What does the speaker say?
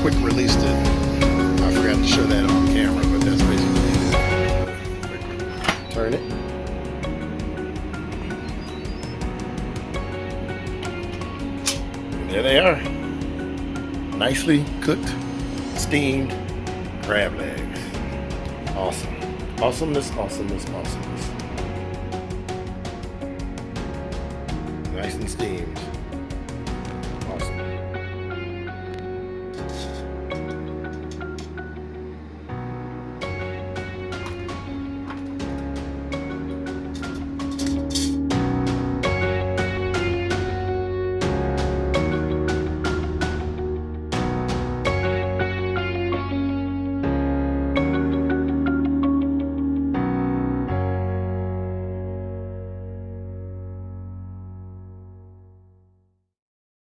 Quick released it. I forgot to show that on camera, but that's basically it. Turn it. And there they are. Nicely cooked, steamed crab legs. Awesome. Awesomeness, awesomeness, awesomeness. Nice and steamed. Awesome.